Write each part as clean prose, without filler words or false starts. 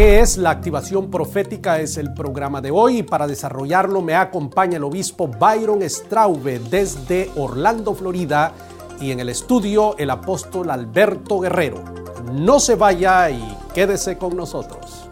¿Qué es la activación profética? Es el programa de hoy y para desarrollarlo me acompaña el obispo Byron Straube desde Orlando, Florida, y en el estudio el apóstol Alberto Guerrero. No se vaya y quédese con nosotros.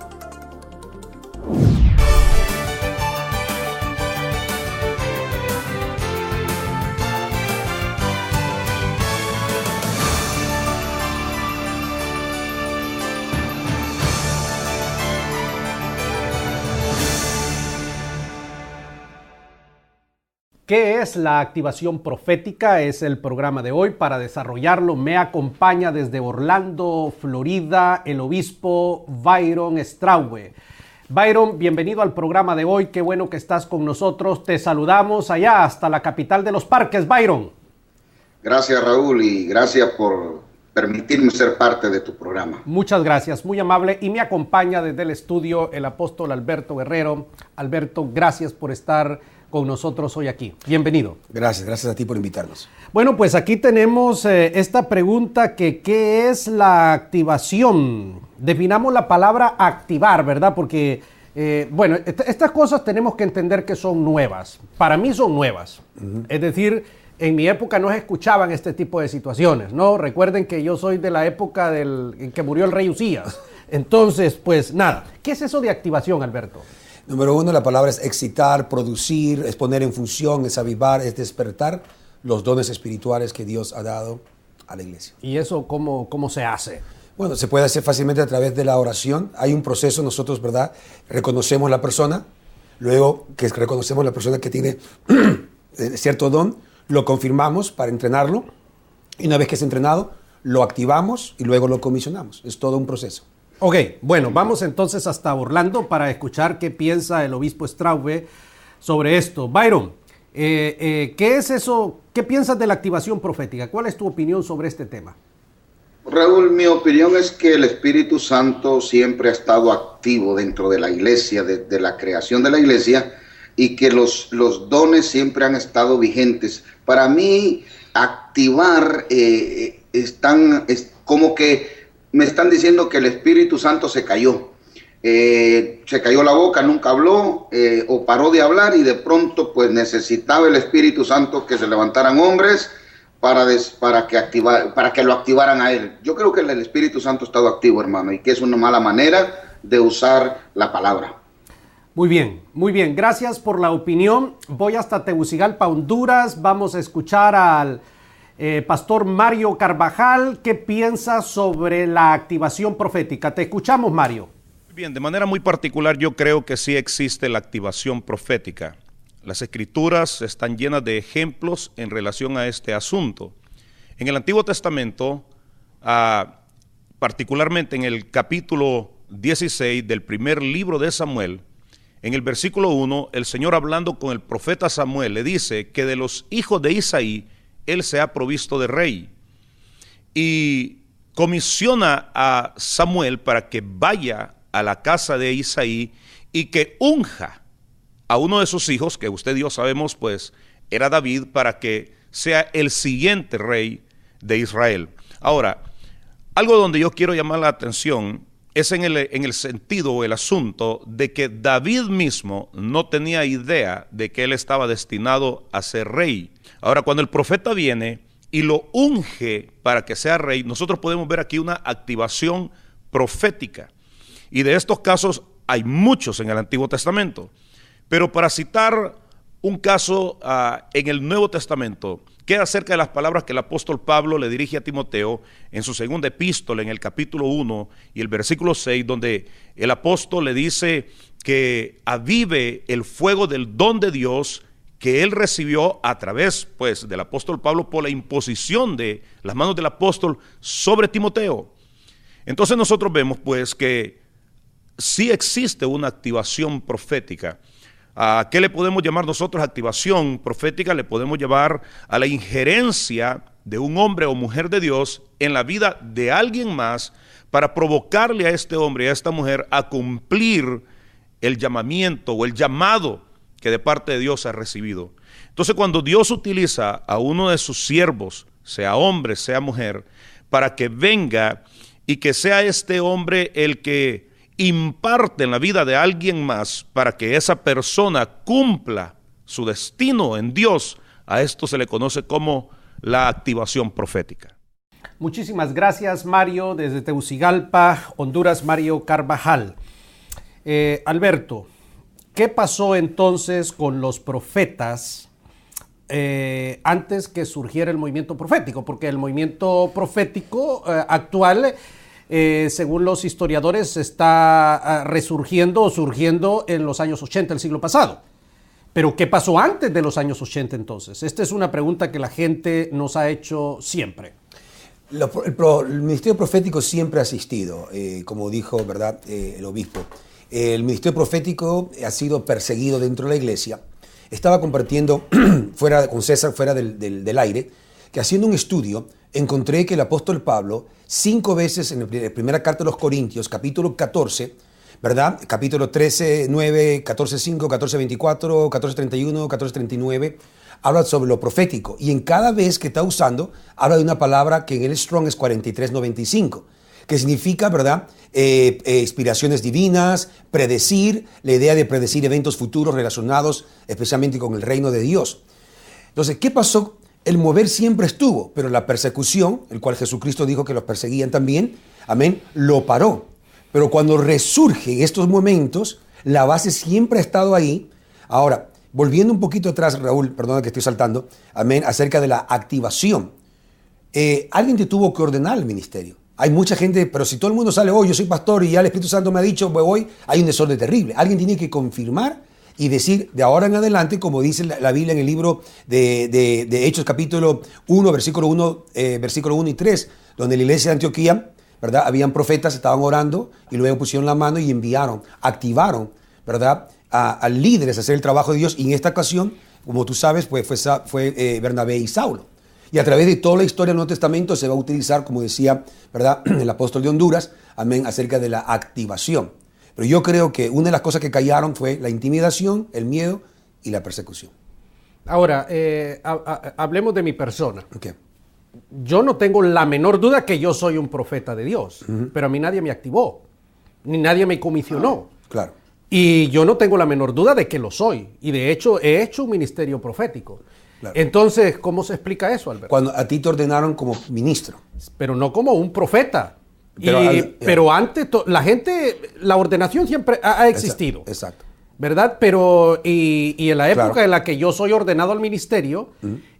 ¿Qué es la activación profética? Es el programa de hoy. Para desarrollarlo me acompaña desde Orlando, Florida, el obispo Byron Straube. Byron, bienvenido al programa de hoy. Qué bueno que estás con nosotros. Te saludamos allá hasta la capital de los parques, Byron. Gracias, Raúl, y gracias por permitirme ser parte de tu programa. Gracias, muy amable. Y me acompaña desde el estudio el apóstol Alberto Guerrero. Alberto, gracias por estar con nosotros hoy aquí. Bienvenido. Gracias a ti por invitarnos. Bueno, pues aquí tenemos esta pregunta que ¿qué es la activación? Definamos la palabra activar, ¿verdad? Porque, estas cosas tenemos que entender que son nuevas. Para mí son nuevas. Es decir, en mi época no se escuchaban este tipo de situaciones, ¿no? Recuerden que yo soy de la época en que murió el rey Usías. Entonces, pues nada. ¿Qué es eso de activación, Alberto? Número uno, la palabra es excitar, producir, es poner en función, es avivar, es despertar los dones espirituales que Dios ha dado a la iglesia. ¿Y eso cómo se hace? Bueno, se puede hacer fácilmente a través de la oración. Hay un proceso, nosotros, ¿verdad? Reconocemos la persona, luego que reconocemos la persona que tiene cierto don, lo confirmamos para entrenarlo, y una vez que es entrenado, lo activamos y luego lo comisionamos. Es todo un proceso. Ok, bueno, vamos entonces hasta Orlando para escuchar qué piensa el obispo Straube sobre esto. Byron, ¿qué es eso? ¿Qué piensas de la activación profética? ¿Cuál es tu opinión sobre este tema? Raúl, mi opinión es que el Espíritu Santo siempre ha estado activo dentro de la iglesia, de la creación de la iglesia, y que los dones siempre han estado vigentes. Para mí, activar como que me están diciendo que el Espíritu Santo se cayó. Se cayó la boca, nunca habló, o paró de hablar, y de pronto pues necesitaba el Espíritu Santo que se levantaran hombres para que lo activaran a él. Yo creo que el Espíritu Santo ha estado activo, hermano, y que es una mala manera de usar la palabra. Muy bien. Gracias por la opinión. Voy hasta Tegucigalpa, Honduras. Vamos a escuchar al Pastor Mario Carvajal. ¿Qué piensa sobre la activación profética? Te escuchamos, Mario. Bien, de manera muy particular yo creo que sí existe la activación profética. Las Escrituras están llenas de ejemplos en relación a este asunto. En el Antiguo Testamento, particularmente en el capítulo 16 del primer libro de Samuel, en el versículo 1, el Señor, hablando con el profeta Samuel, le dice que de los hijos de Isaí él se ha provisto de rey, y comisiona a Samuel para que vaya a la casa de Isaí y que unja a uno de sus hijos, que usted y yo sabemos pues era David, para que sea el siguiente rey de Israel. Ahora, algo donde yo quiero llamar la atención es en el sentido o el asunto de que David mismo no tenía idea de que él estaba destinado a ser rey. Ahora, cuando el profeta viene y lo unge para que sea rey, nosotros podemos ver aquí una activación profética. Y de estos casos hay muchos en el Antiguo Testamento. Pero para citar un caso en el Nuevo Testamento, que es acerca de las palabras que el apóstol Pablo le dirige a Timoteo en su segunda epístola, en el capítulo 1 y el versículo 6, donde el apóstol le dice que avive el fuego del don de Dios que él recibió a través pues del apóstol Pablo por la imposición de las manos del apóstol sobre Timoteo. Entonces nosotros vemos pues que sí existe una activación profética. ¿A qué le podemos llamar nosotros activación profética? Le podemos llevar a la injerencia de un hombre o mujer de Dios en la vida de alguien más para provocarle a este hombre y a esta mujer a cumplir el llamamiento o el llamado que de parte de Dios ha recibido. Entonces, cuando Dios utiliza a uno de sus siervos, sea hombre, sea mujer, para que venga y que sea este hombre el que imparte en la vida de alguien más para que esa persona cumpla su destino en Dios, a esto se le conoce como la activación profética. Muchísimas gracias, Mario, desde Tegucigalpa, Honduras, Mario Carvajal. Alberto, ¿qué pasó entonces con los profetas antes que surgiera el movimiento profético? Porque el movimiento profético actual, según los historiadores, está resurgiendo o surgiendo en los años 80 del siglo pasado. Pero ¿qué pasó antes de los años 80 entonces? Esta es una pregunta que la gente nos ha hecho siempre. El ministerio profético siempre ha existido, como dijo, ¿verdad?, el obispo. El ministerio profético ha sido perseguido dentro de la iglesia. Estaba compartiendo con César fuera del aire, que haciendo un estudio encontré que el apóstol Pablo 5 veces en la primera carta de los Corintios, capítulo 14, ¿verdad?, capítulo 13, 9, 14, 5, 14, 24, 14, 31, 14, 39, habla sobre lo profético. Y en cada vez que está usando, habla de una palabra que en el Strong es 4395, que significa, ¿verdad?, inspiraciones divinas, predecir, la idea de predecir eventos futuros relacionados especialmente con el reino de Dios. Entonces, ¿qué pasó? El mover siempre estuvo, pero la persecución, el cual Jesucristo dijo que los perseguían también, amén, lo paró. Pero cuando resurge en estos momentos, la base siempre ha estado ahí. Ahora, volviendo un poquito atrás, Raúl, perdona que estoy saltando, amén, acerca de la activación. Alguien te tuvo que ordenar el ministerio. Hay mucha gente, pero si todo el mundo sale, yo soy pastor y ya el Espíritu Santo me ha dicho, voy, hay un desorden terrible. Alguien tiene que confirmar y decir de ahora en adelante, como dice la Biblia en el libro de Hechos capítulo 1, versículo 1 y 3, donde la iglesia de Antioquía, ¿verdad?, habían profetas, estaban orando y luego pusieron la mano y enviaron, activaron, ¿verdad?, a líderes a hacer el trabajo de Dios. Y en esta ocasión, como tú sabes, pues fue Bernabé y Saulo. Y a través de toda la historia del Nuevo Testamento se va a utilizar, como decía, ¿verdad?, el apóstol de Honduras, amén, acerca de la activación. Pero yo creo que una de las cosas que callaron fue la intimidación, el miedo y la persecución. Ahora, hablemos de mi persona. Okay. Yo no tengo la menor duda que yo soy un profeta de Dios, pero a mí nadie me activó, ni nadie me comisionó. Claro. Y yo no tengo la menor duda de que lo soy. Y de hecho, he hecho un ministerio profético. Claro. Entonces, ¿cómo se explica eso, Alberto? Cuando a ti te ordenaron como ministro. Pero no como un profeta. Pero antes, la ordenación siempre ha existido. Exacto. ¿Verdad? Pero, y en la época en la que yo soy ordenado al ministerio,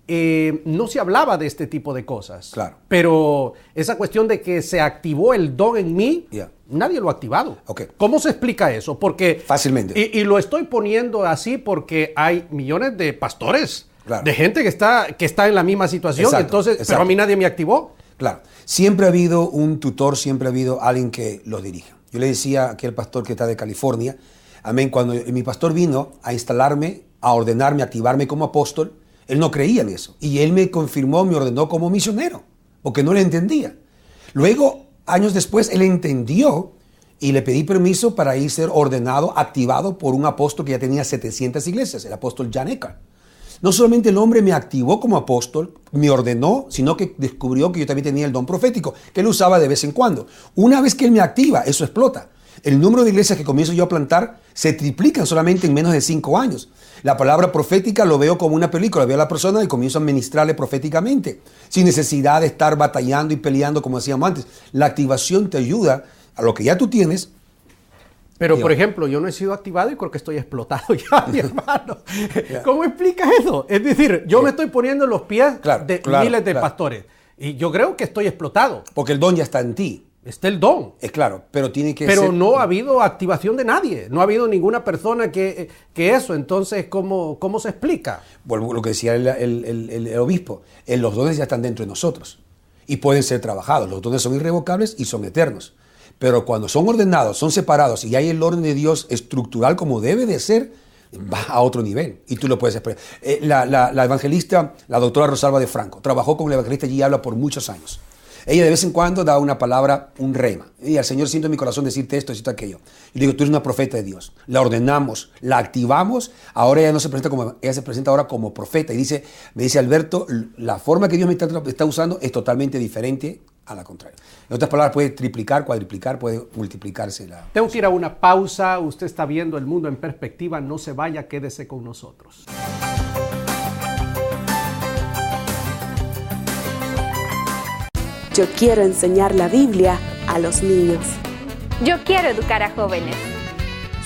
no se hablaba de este tipo de cosas. Claro. Pero esa cuestión de que se activó el don en mí, nadie lo ha activado. Okay. ¿Cómo se explica eso? Porque fácilmente. Y lo estoy poniendo así porque hay millones de pastores, de gente que está en la misma situación. Exacto, entonces, pero a mí nadie me activó. Claro. Siempre ha habido un tutor, siempre ha habido alguien que lo dirija. Yo le decía a aquel pastor que está de California, amén, cuando mi pastor vino a instalarme, a ordenarme, a activarme como apóstol, él no creía en eso. Y él me confirmó, me ordenó como misionero, porque no le entendía. Luego, años después, él entendió y le pedí permiso para ir a ser ordenado, activado por un apóstol que ya tenía 700 iglesias, el apóstol Jan Eckhart. No solamente el hombre me activó como apóstol, me ordenó, sino que descubrió que yo también tenía el don profético, que él usaba de vez en cuando. Una vez que él me activa, eso explota. El número de iglesias que comienzo yo a plantar se triplican solamente en menos de 5 años. La palabra profética lo veo como una película, veo a la persona y comienzo a ministrarle proféticamente, sin necesidad de estar batallando y peleando como hacíamos antes. La activación te ayuda a lo que ya tú tienes. Pero, por ejemplo, yo no he sido activado y creo que estoy explotado ya, mi hermano. ¿Cómo explicas eso? Es decir, yo me estoy poniendo en los pies de miles de pastores y yo creo que estoy explotado. Porque el don ya está en ti. Está el don. Es claro, pero tiene que Pero ser... no ha habido activación de nadie. No ha habido ninguna persona que eso. Entonces, ¿cómo se explica? Bueno, lo que decía el obispo, los dones ya están dentro de nosotros y pueden ser trabajados. Los dones son irrevocables y son eternos. Pero cuando son ordenados, son separados y hay el orden de Dios estructural como debe de ser, va a otro nivel y tú lo puedes expresar. La evangelista, la doctora Rosalba de Franco, trabajó con el evangelista G. Habla por muchos años. Ella de vez en cuando da una palabra, un rema. Y al Señor siento en mi corazón decirte esto, decirte aquello. Y le digo, tú eres una profeta de Dios. La ordenamos, la activamos. Ahora ella no se presenta como, ella se presenta ahora como profeta. Y me dice Alberto, la forma que Dios me está usando es totalmente diferente a la contraria. En otras palabras, puede triplicar, cuadriplicar, puede multiplicarse. Tengo que ir a una pausa. Usted está viendo El Mundo en Perspectiva. No se vaya, quédese con nosotros. Yo quiero enseñar la Biblia a los niños. Yo quiero educar a jóvenes.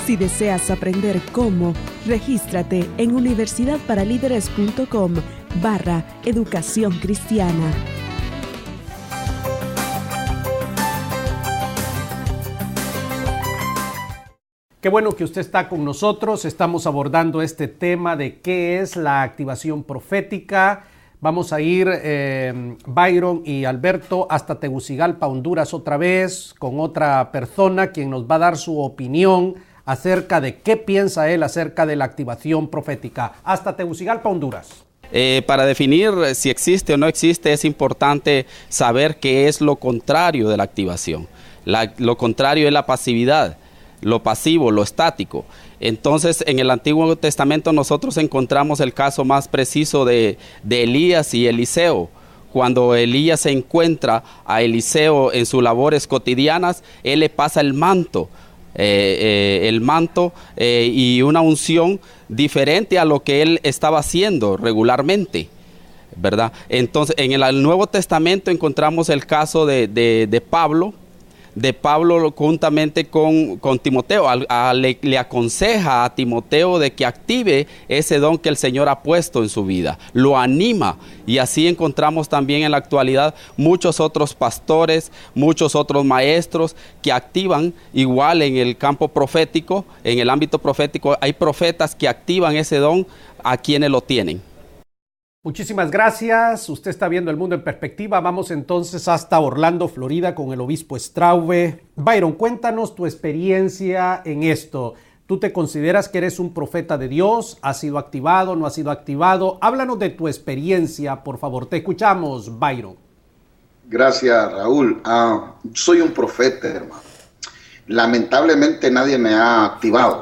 Si deseas aprender cómo, regístrate en universidadparalíderes.com/educación cristiana. Qué bueno que usted está con nosotros. Estamos abordando este tema de qué es la activación profética. Vamos a ir, Byron y Alberto, hasta Tegucigalpa, Honduras, otra vez, con otra persona quien nos va a dar su opinión acerca de qué piensa él acerca de la activación profética. Hasta Tegucigalpa, Honduras. Para definir si existe o no existe, es importante saber qué es lo contrario de la activación. Lo contrario es la pasividad, lo pasivo, lo estático. Entonces, en el Antiguo Testamento nosotros encontramos el caso más preciso de Elías y Eliseo. Cuando Elías se encuentra a Eliseo en sus labores cotidianas, él le pasa el manto y una unción diferente a lo que él estaba haciendo regularmente, ¿verdad? Entonces, en el Nuevo Testamento encontramos el caso de Pablo juntamente con Timoteo. Le aconseja a Timoteo de que active ese don que el Señor ha puesto en su vida, lo anima, y así encontramos también en la actualidad muchos otros pastores, muchos otros maestros que activan igual en el campo profético, en el ámbito profético. Hay profetas que activan ese don a quienes lo tienen. Muchísimas gracias. Usted está viendo El Mundo en Perspectiva. Vamos entonces hasta Orlando, Florida, con el obispo Straube. Byron, cuéntanos tu experiencia en esto. ¿Tú te consideras que eres un profeta de Dios? ¿Has sido activado? ¿No has sido activado? Háblanos de tu experiencia, por favor. Te escuchamos, Byron. Gracias, Raúl. Soy un profeta, hermano. Lamentablemente nadie me ha activado,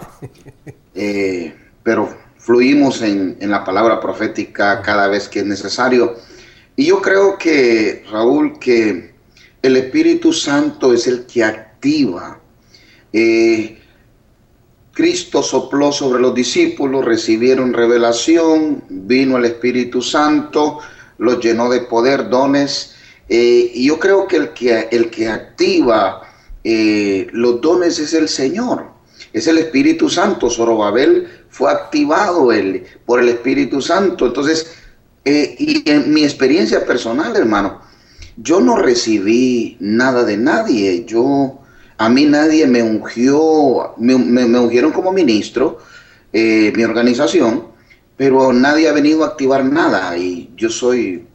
pero fluimos en la palabra profética cada vez que es necesario. Y yo creo que, Raúl, que el Espíritu Santo es el que activa. Cristo sopló sobre los discípulos, recibieron revelación, vino el Espíritu Santo, los llenó de poder, dones. Y yo creo que el que activa los dones es el Señor, es el Espíritu Santo. Zorobabel fue activado por el Espíritu Santo. Entonces, y en mi experiencia personal, hermano, yo no recibí nada de nadie. A mí nadie me ungió, me ungieron como ministro, mi organización, pero nadie ha venido a activar nada. Y yo soy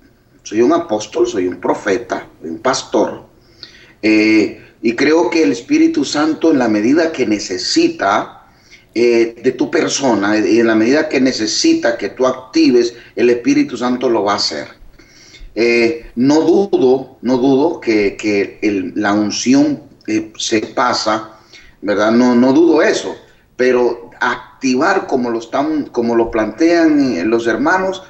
un apóstol, soy un profeta, un pastor. Y creo que el Espíritu Santo, en la medida que necesita de tu persona, y en la medida que necesita que tú actives, el Espíritu Santo lo va a hacer. No dudo que la unción se pasa, ¿verdad? No dudo eso, pero activar como lo plantean los hermanos,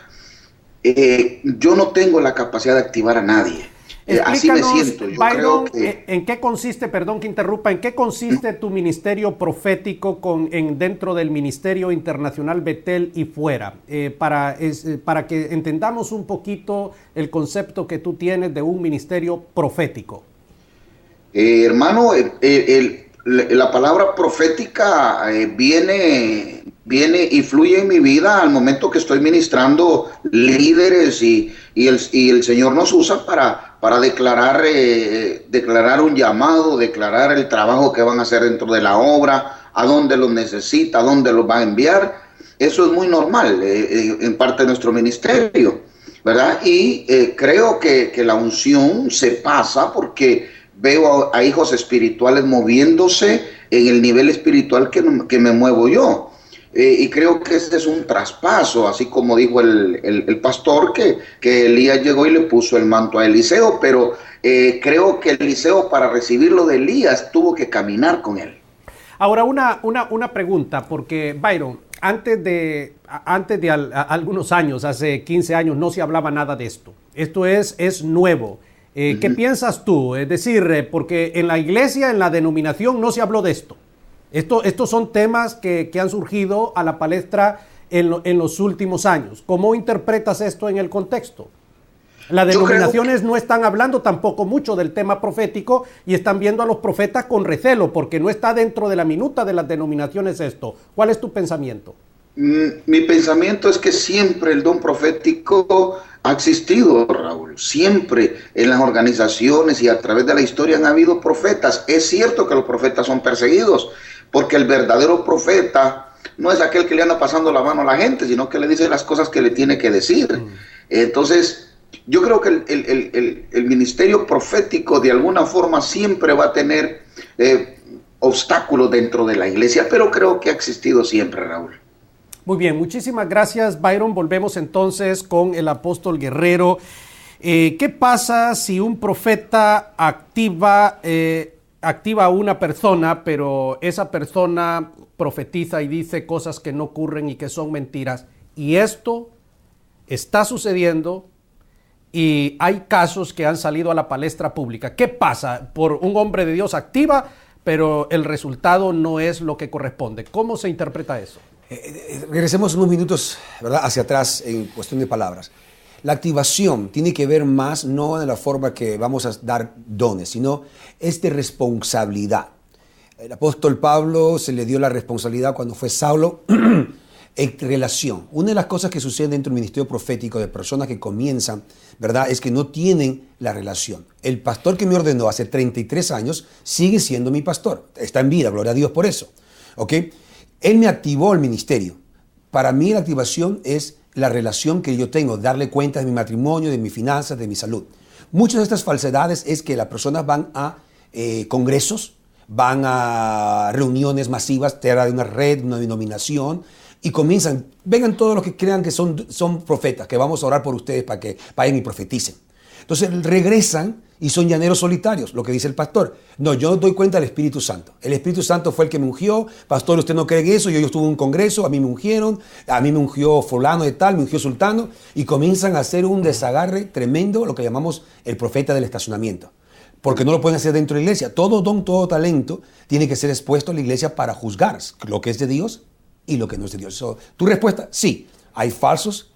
yo no tengo la capacidad de activar a nadie. Así me siento. Yo Byron, creo que ¿en qué consiste, perdón que interrumpa, en qué consiste tu ministerio profético dentro del Ministerio Internacional Betel y fuera? Para que entendamos un poquito el concepto que tú tienes de un ministerio profético. Hermano, la palabra profética viene y fluye en mi vida al momento que estoy ministrando líderes y el Señor nos usa para declarar un llamado, declarar el trabajo que van a hacer dentro de la obra, a dónde los necesita, a dónde los va a enviar. Eso es muy normal en parte de nuestro ministerio, ¿verdad? Y creo que la unción se pasa porque veo a hijos espirituales moviéndose en el nivel espiritual que me muevo yo. Y creo que este es un traspaso, así como dijo el pastor, que Elías llegó y le puso el manto a Eliseo, pero creo que Eliseo, para recibirlo de Elías, tuvo que caminar con él. Ahora, una pregunta, porque Byron, antes de algunos años, hace 15 años, no se hablaba nada de esto. Esto es nuevo. ¿Qué piensas tú? Es decir, porque en la iglesia, en la denominación, no se habló de esto. Estos son temas que han surgido a la palestra en los últimos años. ¿Cómo interpretas esto en el contexto? Las denominaciones no están hablando tampoco mucho del tema profético y están viendo a los profetas con recelo porque no está dentro de la minuta de las denominaciones esto. ¿Cuál es tu pensamiento? Mi pensamiento es que siempre el don profético ha existido, Raúl. Siempre en las organizaciones y a través de la historia han habido profetas. Es cierto que los profetas son perseguidos, porque el verdadero profeta no es aquel que le anda pasando la mano a la gente, sino que le dice las cosas que le tiene que decir. Entonces, yo creo que el ministerio profético de alguna forma siempre va a tener obstáculos dentro de la iglesia, pero creo que ha existido siempre, Raúl. Muy bien, muchísimas gracias, Byron. Volvemos entonces con el apóstol Guerrero. ¿Qué pasa si un profeta activa a una persona, pero esa persona profetiza y dice cosas que no ocurren y que son mentiras? Y esto está sucediendo y hay casos que han salido a la palestra pública. ¿Qué pasa? Por un hombre de Dios activa, pero el resultado no es lo que corresponde. ¿Cómo se interpreta eso? Regresemos unos minutos, ¿verdad?, hacia atrás en cuestión de palabras. La activación tiene que ver más no en la forma que vamos a dar dones, sino es de responsabilidad. El apóstol Pablo se le dio la responsabilidad cuando fue Saulo en relación. Una de las cosas que sucede dentro del ministerio profético de personas que comienzan, ¿verdad?, es que no tienen la relación. El pastor que me ordenó hace 33 años sigue siendo mi pastor. Está en vida, gloria a Dios por eso. ¿Ok? Él me activó el ministerio. Para mí la activación es la relación que yo tengo, darle cuenta de mi matrimonio, de mis finanzas, de mi salud. Muchas de estas falsedades es que las personas van a congresos, van a reuniones masivas, te de una red, una denominación, y comienzan, vengan todos los que crean que son profetas, que vamos a orar por ustedes para que vayan y profeticen. Entonces regresan y son llaneros solitarios, lo que dice el pastor. No, yo doy cuenta del Espíritu Santo. El Espíritu Santo fue el que me ungió. Pastor, usted no cree en eso. Yo estuve en un congreso, a mí me ungieron, a mí me ungió fulano de tal, me ungió sultano. Y comienzan a hacer un desagarre tremendo, lo que llamamos el profeta del estacionamiento. Porque no lo pueden hacer dentro de la iglesia. Todo don, todo talento tiene que ser expuesto a la iglesia para juzgar lo que es de Dios y lo que no es de Dios. ¿Tu respuesta? Sí. Hay falsos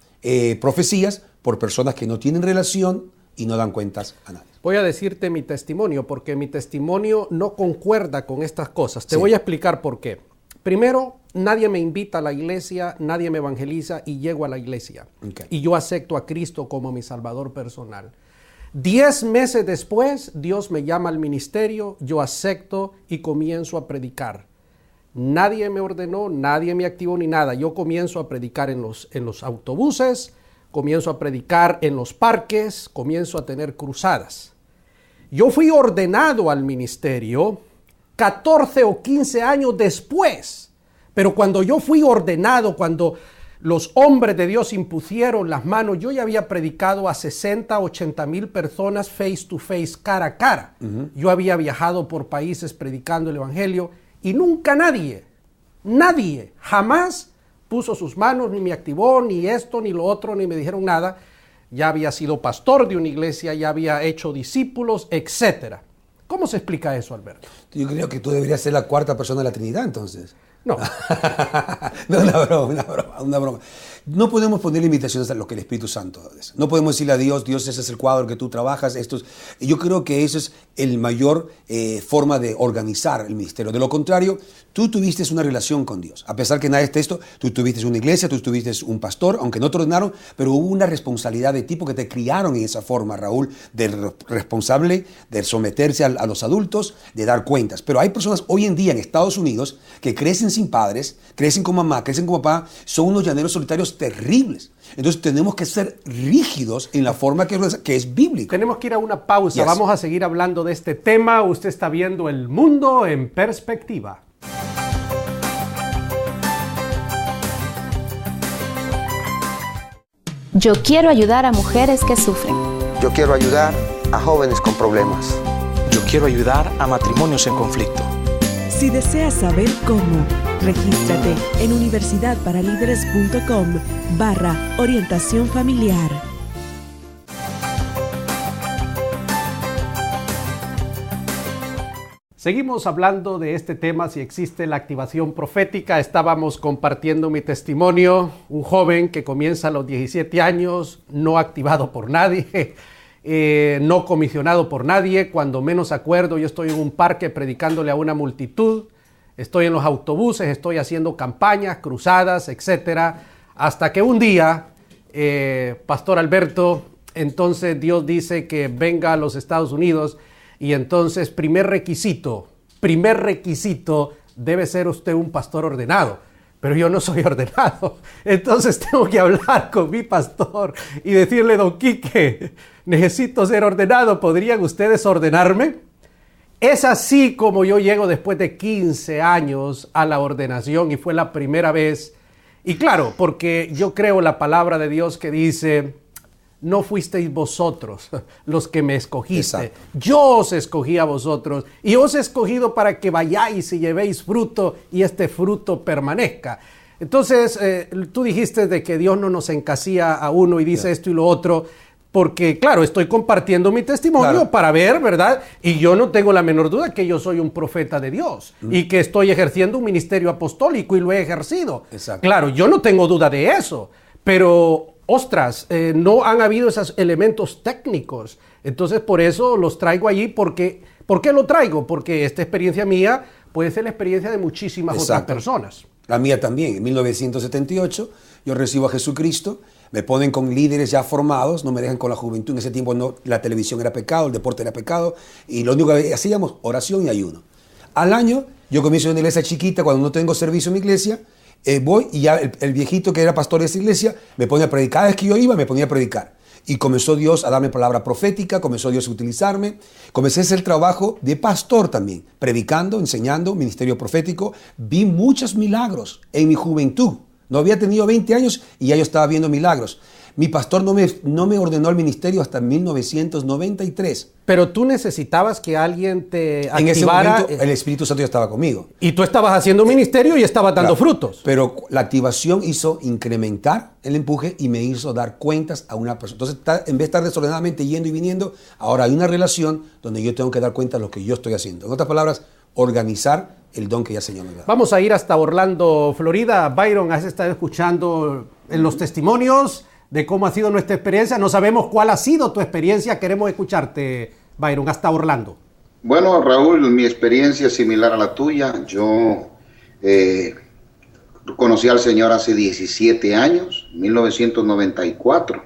profecías por personas que no tienen relación y no dan cuentas a nadie. Voy a decirte mi testimonio, porque mi testimonio no concuerda con estas cosas. Te voy a explicar por qué. Primero, nadie me invita a la iglesia, nadie me evangeliza y llego a la iglesia. Okay. Y yo acepto a Cristo como mi Salvador personal. 10 meses después, Dios me llama al ministerio, yo acepto y comienzo a predicar. Nadie me ordenó, nadie me activó ni nada. Yo comienzo a predicar en los autobuses, comienzo a predicar en los parques, comienzo a tener cruzadas. Yo fui ordenado al ministerio 14 o 15 años después, pero cuando yo fui ordenado, cuando los hombres de Dios impusieron las manos, yo ya había predicado a 60, 80 mil personas face to face, cara a cara. Yo había viajado por países predicando el evangelio y nunca nadie, jamás puso sus manos, ni me activó, ni esto, ni lo otro, ni me dijeron nada. Ya había sido pastor de una iglesia, ya había hecho discípulos, etc. ¿Cómo se explica eso, Alberto? Yo creo que tú deberías ser la cuarta persona de la Trinidad, entonces. No. No, una broma. No podemos poner limitaciones a lo que el Espíritu Santo es. No podemos decirle a Dios, Dios, ese es el cuadro que tú trabajas. Yo creo que eso es el mayor forma de organizar el ministerio. De lo contrario, tú tuviste una relación con Dios. A pesar que nada es esto, tú tuviste una iglesia, tú tuviste un pastor, aunque no te ordenaron, pero hubo una responsabilidad de tipo que te criaron en esa forma, Raúl, de responsable, de someterse a los adultos, de dar cuentas. Pero hay personas hoy en día en Estados Unidos que crecen sin padres, crecen con mamá, crecen con papá, son unos llaneros solitarios terribles. Entonces tenemos que ser rígidos en la forma que es bíblica. Tenemos que ir a una pausa. Vamos a seguir hablando de este tema. Usted está viendo El Mundo en Perspectiva. Yo quiero ayudar a mujeres que sufren. Yo quiero ayudar a jóvenes con problemas. Yo quiero ayudar a matrimonios en conflicto. Si deseas saber cómo, regístrate en universidadparalíderes.com/orientación familiar. Seguimos hablando de este tema, si existe la activación profética. Estábamos compartiendo mi testimonio, un joven que comienza a los 17 años, no activado por nadie, no comisionado por nadie. Cuando menos acuerdo, yo estoy en un parque predicándole a una multitud, estoy en los autobuses, estoy haciendo campañas, cruzadas, etcétera, hasta que un día, Pastor Alberto, entonces Dios dice que venga a los Estados Unidos. Y entonces, primer requisito, debe ser usted un pastor ordenado. Pero yo no soy ordenado. Entonces tengo que hablar con mi pastor y decirle, don Quique, necesito ser ordenado. ¿Podrían ustedes ordenarme? Es así como yo llego después de 15 años a la ordenación y fue la primera vez. Y claro, porque yo creo la palabra de Dios que dice... No fuisteis vosotros los que me escogiste. Exacto. Yo os escogí a vosotros y os he escogido para que vayáis y llevéis fruto y este fruto permanezca. Entonces, tú dijiste de que Dios no nos encasilla a uno y dice esto y lo otro, porque claro, estoy compartiendo mi testimonio para ver, ¿verdad? Y yo no tengo la menor duda que yo soy un profeta de Dios y que estoy ejerciendo un ministerio apostólico y lo he ejercido. Exacto. Claro, yo no tengo duda de eso, pero... Ostras, no han habido esos elementos técnicos. Entonces, por eso los traigo allí. ¿Por qué lo traigo? Porque esta experiencia mía puede ser la experiencia de muchísimas otras personas. La mía también. En 1978 yo recibo a Jesucristo. Me ponen con líderes ya formados. No me dejan con la juventud. En ese tiempo no, la televisión era pecado, el deporte era pecado. Y lo único que hacíamos, oración y ayuno. Al año, yo comienzo en una iglesia chiquita cuando no tengo servicio en mi iglesia. Voy y ya el viejito que era pastor de esa iglesia me pone a predicar. Cada vez que yo iba me ponía a predicar. Y comenzó Dios a darme palabra profética, comenzó Dios a utilizarme. Comencé a hacer el trabajo de pastor también, predicando, enseñando, ministerio profético. Vi muchos milagros en mi juventud. No había tenido 20 años y ya yo estaba viendo milagros. Mi pastor no me ordenó el ministerio hasta 1993. Pero tú necesitabas que alguien te activara. En ese momento el Espíritu Santo ya estaba conmigo. Y tú estabas haciendo ministerio y estabas dando frutos. Pero la activación hizo incrementar el empuje y me hizo dar cuentas a una persona. Entonces, en vez de estar desordenadamente yendo y viniendo, ahora hay una relación donde yo tengo que dar cuenta de lo que yo estoy haciendo. En otras palabras, organizar el don que ya el Señor me da. Vamos a ir hasta Orlando, Florida. Byron, has estado escuchando en los testimonios de cómo ha sido nuestra experiencia. No sabemos cuál ha sido tu experiencia. Queremos escucharte, Byron, hasta Orlando. Bueno, Raúl, mi experiencia es similar a la tuya. Yo conocí al Señor hace 17 años, 1994.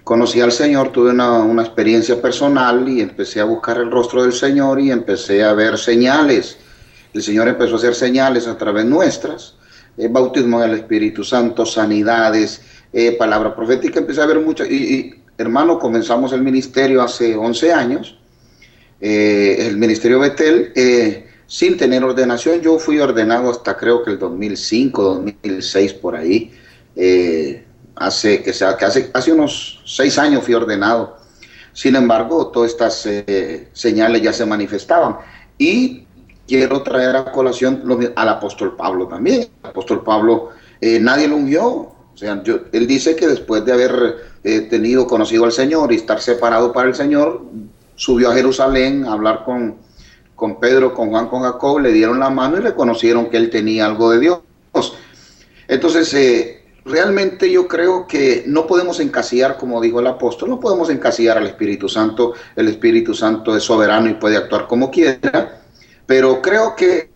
Conocí al Señor, tuve una experiencia personal y empecé a buscar el rostro del Señor y empecé a ver señales. El Señor empezó a hacer señales a través nuestras, bautismo del Espíritu Santo, sanidades, palabra profética. Empecé a ver muchas. Y hermano, comenzamos el ministerio hace 11 años, el ministerio Betel, sin tener ordenación. Yo fui ordenado hasta creo que el 2005, 2006 por ahí. Hace unos 6 años fui ordenado. Sin embargo, todas estas señales ya se manifestaban. Y quiero traer a colación al apóstol Pablo también. El apóstol Pablo, nadie lo ungió. O sea, él dice que después de haber conocido al Señor y estar separado para el Señor, subió a Jerusalén a hablar con Pedro, con Juan, con Jacob, le dieron la mano y reconocieron que él tenía algo de Dios. Entonces, realmente yo creo que no podemos encasillar, como dijo el apóstol, no podemos encasillar al Espíritu Santo. El Espíritu Santo es soberano y puede actuar como quiera, pero creo que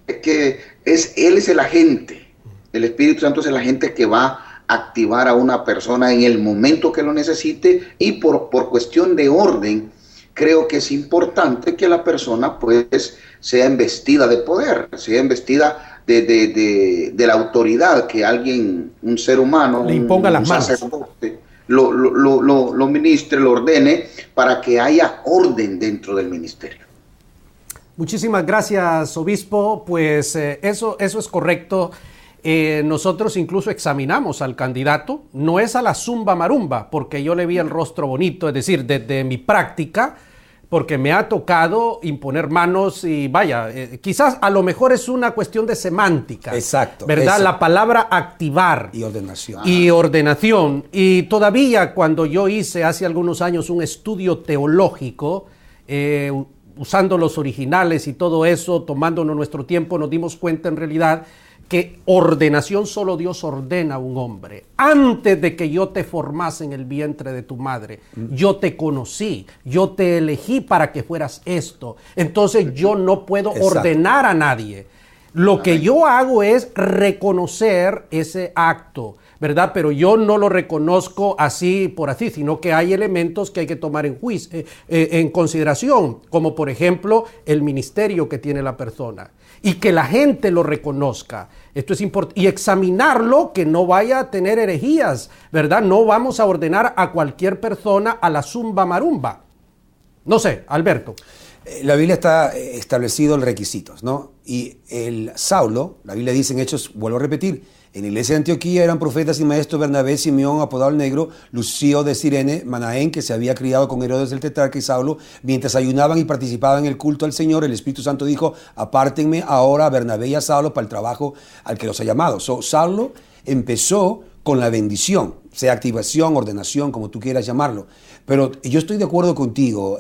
él es el agente. El Espíritu Santo es el agente que va a activar a una persona en el momento que lo necesite, y por cuestión de orden, creo que es importante que la persona pues sea investida de poder, sea investida de la autoridad, que alguien, un ser humano, le imponga las manos, sacerdote, lo ministre, lo ordene, para que haya orden dentro del ministerio. Muchísimas gracias, obispo. Pues eso es correcto. Nosotros incluso examinamos al candidato, no es a la zumba marumba, porque yo le vi el rostro bonito, es decir, desde mi práctica, porque me ha tocado imponer manos y vaya, quizás a lo mejor es una cuestión de semántica. Exacto. ¿Verdad? Eso. La palabra activar. Y ordenación. Y ordenación. Y todavía cuando yo hice hace algunos años un estudio teológico, usando los originales y todo eso, tomándonos nuestro tiempo, nos dimos cuenta en realidad que ordenación solo Dios ordena a un hombre. Antes de que yo te formase en el vientre de tu madre, yo te conocí, yo te elegí para que fueras esto. Entonces yo no puedo ordenar a nadie. Lo que yo hago es reconocer ese acto, ¿verdad? Pero yo no lo reconozco así por así, sino que hay elementos que hay que tomar en consideración, como por ejemplo el ministerio que tiene la persona y que la gente lo reconozca. Esto es importante. Y examinarlo, que no vaya a tener herejías, ¿verdad? No vamos a ordenar a cualquier persona a la zumba marumba. No sé, Alberto. La Biblia está establecido en requisitos, ¿no? Y el Saulo, la Biblia dice en Hechos, vuelvo a repetir, en la iglesia de Antioquía eran profetas y maestros Bernabé, Simeón, apodado el Negro, Lucio de Cirene, Manaén, que se había criado con Herodes el tetrarca, y Saulo. Mientras ayunaban y participaban en el culto al Señor, el Espíritu Santo dijo, apártenme ahora a Bernabé y a Saulo para el trabajo al que los ha llamado. Saulo empezó con la bendición, sea activación, ordenación, como tú quieras llamarlo. Pero yo estoy de acuerdo contigo,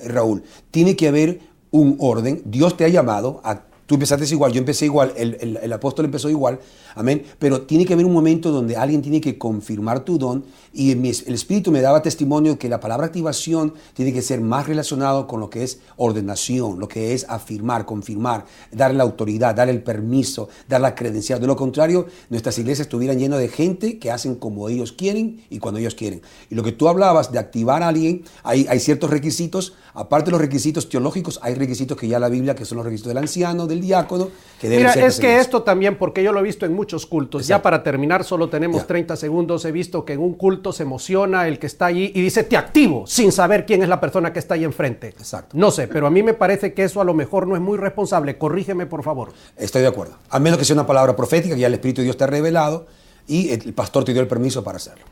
Raúl. Tiene que haber un orden. Dios te ha llamado a... Tú empezaste igual, yo empecé igual, el apóstol empezó igual, amén. Pero tiene que haber un momento donde alguien tiene que confirmar tu don, y el Espíritu me daba testimonio que la palabra activación tiene que ser más relacionado con lo que es ordenación, lo que es afirmar, confirmar, dar la autoridad, dar el permiso, dar la credencial. De lo contrario, nuestras iglesias estuvieran llenas de gente que hacen como ellos quieren y cuando ellos quieren. Y lo que tú hablabas de activar a alguien, hay ciertos requisitos. Aparte de los requisitos teológicos, hay requisitos que ya la Biblia, que son los requisitos del anciano, del diácono, que deben ser. Mira, es que esto también, porque yo lo he visto en muchos cultos. Exacto. Ya para terminar, solo tenemos 30 segundos. He visto que en un culto se emociona el que está allí y dice, te activo, sin saber quién es la persona que está ahí enfrente. Exacto. No sé, pero a mí me parece que eso a lo mejor no es muy responsable. Corrígeme, por favor. Estoy de acuerdo. A menos que sea una palabra profética, que ya el Espíritu de Dios te ha revelado y el pastor te dio el permiso para hacerlo.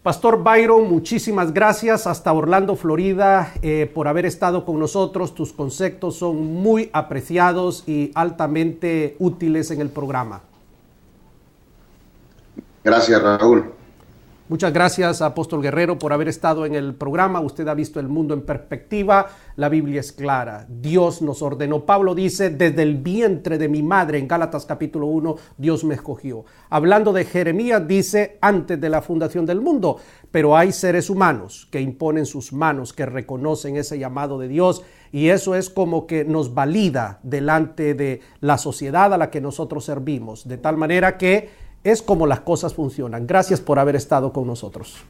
Pastor Byron, muchísimas gracias hasta Orlando, Florida, por haber estado con nosotros. Tus conceptos son muy apreciados y altamente útiles en el programa. Gracias, Raúl. Muchas gracias, Apóstol Guerrero, por haber estado en el programa. Usted ha visto el mundo en perspectiva. La Biblia es clara. Dios nos ordenó. Pablo dice, desde el vientre de mi madre, en Gálatas capítulo 1, Dios me escogió. Hablando de Jeremías, dice, antes de la fundación del mundo. Pero hay seres humanos que imponen sus manos, que reconocen ese llamado de Dios. Y eso es como que nos valida delante de la sociedad a la que nosotros servimos. De tal manera que es como las cosas funcionan. Gracias por haber estado con nosotros.